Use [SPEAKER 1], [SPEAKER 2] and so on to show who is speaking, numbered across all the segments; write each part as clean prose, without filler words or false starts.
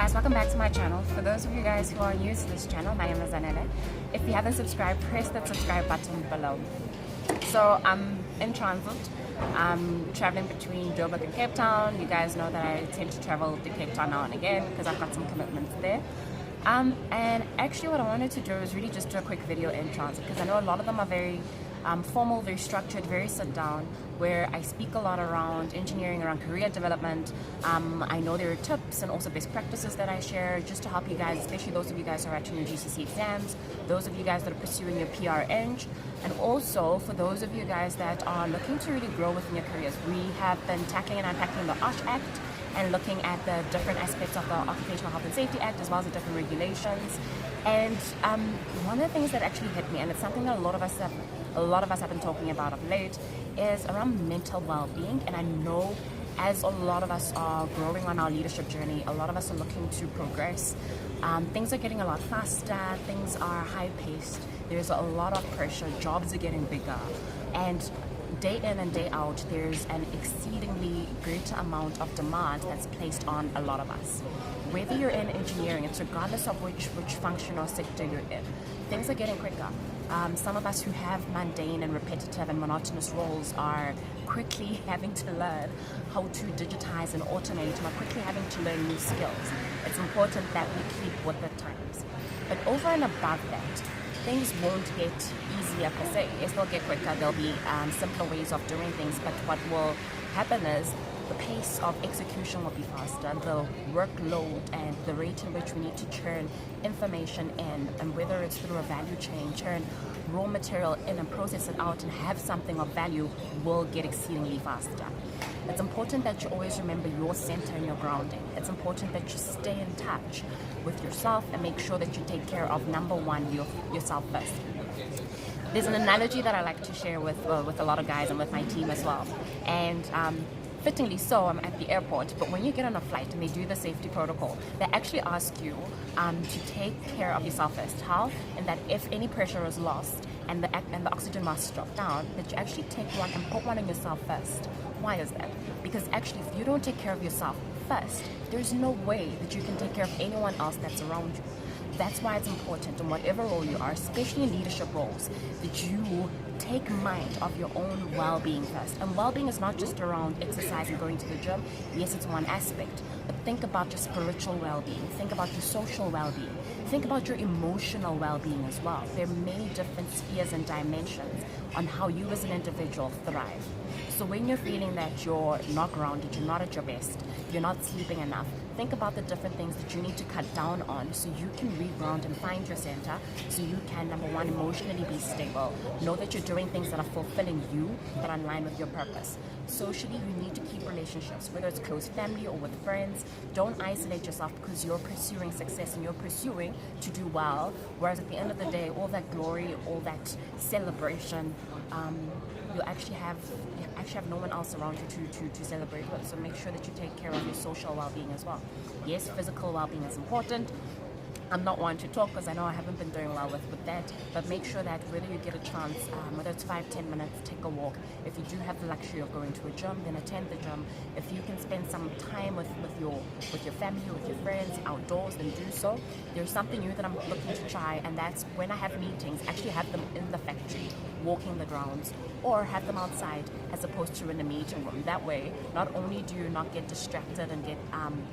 [SPEAKER 1] guys, welcome back to my channel. For those of you guys who are new to this channel, my name is Zanele. If you haven't subscribed, press that subscribe button below. So I'm in transit. I'm traveling between Joburg and Cape Town. You guys know that I tend to travel to Cape Town now and again because I've got some commitments there. And actually what I wanted to do is really just do a quick video in transit because I know a lot of them are very formal, very structured, very sit down, where I speak a lot around engineering, around career development. I know there are tips and also best practices that I share just to help you guys, especially those of you guys who are writing your GCC exams, those of you guys that are pursuing your PR Eng, and also for those of you guys that are looking to really grow within your careers. We have been tackling and unpacking the OSH Act and looking at the different aspects of the Occupational Health and Safety Act as well as the different regulations. And one of the things that actually hit me, and it's something that a lot of us have been talking about of late, is around mental well-being. And I know as a lot of us are growing on our leadership journey, a lot of us are looking to progress. Things are getting a lot faster, things are high-paced, there's a lot of pressure, jobs are getting bigger, and day in and day out, there's an exceedingly greater amount of demand that's placed on a lot of us. Whether you're in engineering, it's regardless of which function or sector you're in, things are getting quicker. Some of us who have mundane and repetitive and monotonous roles are quickly having to learn how to digitize and automate, and are quickly having to learn new skills. It's important that we keep with the times. But over and above that, things won't get easier per se. Yes, they'll get quicker, there'll be simpler ways of doing things, but what will happen is the pace of execution will be faster, the workload and the rate in which we need to churn information in, and whether it's through a value chain, churn raw material in and process it out and have something of value, will get exceedingly faster. It's important that you always remember your center and your grounding. It's important that you stay in touch with yourself and make sure that you take care of, number one, yourself first. There's an analogy that I like to share with a lot of guys and with my team as well. And fittingly so, I'm at the airport, but when you get on a flight and they do the safety protocol, they actually ask you to take care of yourself first. How? And that if any pressure is lost and the oxygen masks drop down, that you actually take one and put one on yourself first. Why is that? Because actually, if you don't take care of yourself first, there's no way that you can take care of anyone else that's around you. That's why it's important in whatever role you are, especially in leadership roles, that you take mind of your own well-being first. And well-being is not just around exercise and going to the gym. Yes, it's one aspect, but think about your spiritual well-being. Think about your social well-being. Think about your emotional well-being as well. There are many different spheres and dimensions on how you as an individual thrive. So when you're feeling that you're not grounded, you're not at your best, you're not sleeping enough, think about the different things that you need to cut down on so you can reground and find your center, so you can, number one, emotionally be stable. Know that you're doing things that are fulfilling you, that are in line with your purpose. Socially, you need to keep relationships, whether it's close family or with friends. Don't isolate yourself because you're pursuing success and you're pursuing to do well, whereas at the end of the day, all that glory, all that celebration, you actually have no one else around you to celebrate with. So make sure that you take care of your social well-being as well. Yes, physical well-being is important. I'm not one to talk because I know I haven't been doing well with that, but make sure that whether you get a chance, whether it's 5-10 minutes, take a walk. If you do have the luxury of going to a gym, then attend the gym. If you can spend some time with your family, with your friends, outdoors, then do so. There's something new that I'm looking to try, and that's when I have meetings, actually have them in the factory, walking the grounds, or have them outside as opposed to in a meeting room. That way, not only do you not get distracted and get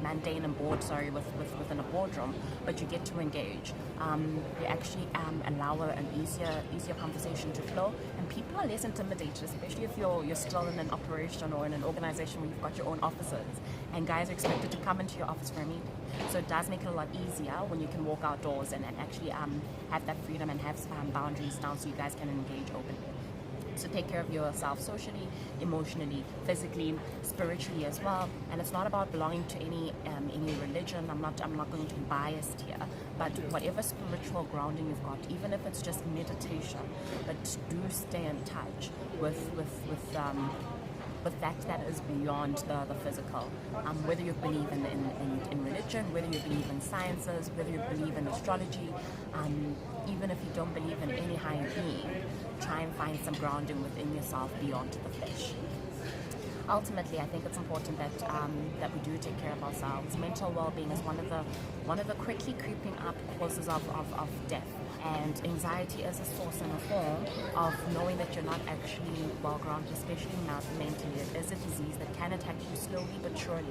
[SPEAKER 1] mundane and bored, within a boardroom, but you get to engage. You actually allow an easier conversation to flow, and people are less intimidated, especially if you're still in an operation or in an organization where you've got your own offices, and guys are expected to come into your office for a meeting. So it does make it a lot easier when you can walk outdoors and actually have that freedom and have boundaries down so you guys can engage openly. So take care of yourself socially, emotionally, physically, spiritually as well. And it's not about belonging to any religion. I'm not going to be biased here, but whatever spiritual grounding you've got, even if it's just meditation, but do stay in touch with that is beyond the physical. Whether you believe in religion, whether you believe in sciences, whether you believe in astrology, even if you don't believe in any higher being, try and find some grounding within yourself beyond the flesh. ultimately, I think it's important that we do take care of ourselves. Mental well-being is one of the quickly creeping up causes of death. And anxiety is a source and a form of knowing that you're not actually well-grounded, especially not mentally. It is a disease that can attack you slowly but surely.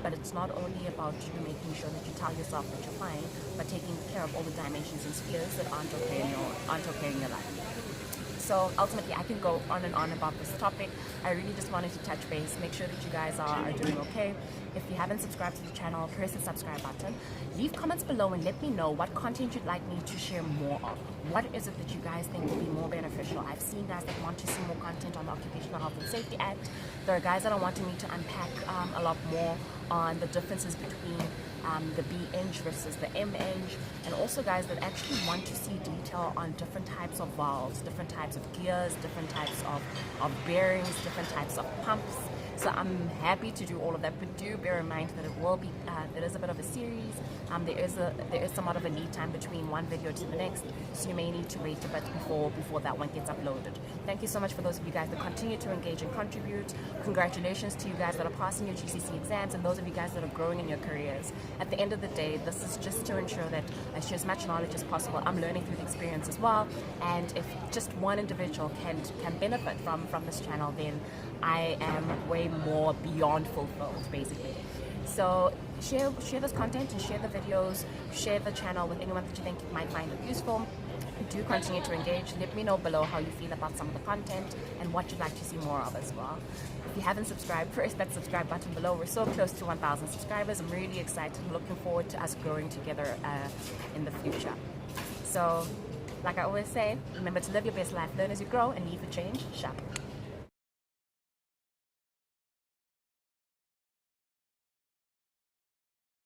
[SPEAKER 1] But it's not only about you making sure that you tell yourself that you're fine, but taking care of all the dimensions and spheres that aren't okay in your life. So ultimately, I can go on and on about this topic. I really just wanted to touch base, make sure that you guys are doing okay. If you haven't subscribed to the channel, press the subscribe button. Leave comments below and let me know what content you'd like me to share more of. What is it that you guys think will be more beneficial? I've seen guys that want to see more content on the Occupational Health and Safety Act. There are guys that are wanting me to unpack a lot more on the differences between the B-Eng versus the M-Eng, and also guys that actually want to see detail on different types of valves, different types of gears, different types of bearings, different types of pumps. So I'm happy to do all of that, but do bear in mind that it will be there is a bit of a series. There is somewhat of a lead time between one video to the next, so you may need to wait a bit before that one gets uploaded. Thank you so much for those of you guys that continue to engage and contribute. Congratulations to you guys that are passing your GCC exams, and those of you guys that are growing in your careers. At the end of the day, this is just to ensure that I share as much knowledge as possible. I'm learning through the experience as well, and if just one individual can benefit from this channel, then I am way more beyond fulfilled, basically. So share this content and share the videos, share the channel with anyone that you think might find it useful. Do continue to engage. Let me know below how you feel about some of the content and what you'd like to see more of as well. If you haven't subscribed, press that subscribe button below. We're so close to 1,000 subscribers. I'm really excited. I'm looking forward to us growing together in the future. So, like I always say, remember to live your best life, learn as you grow, and leave the change sharp.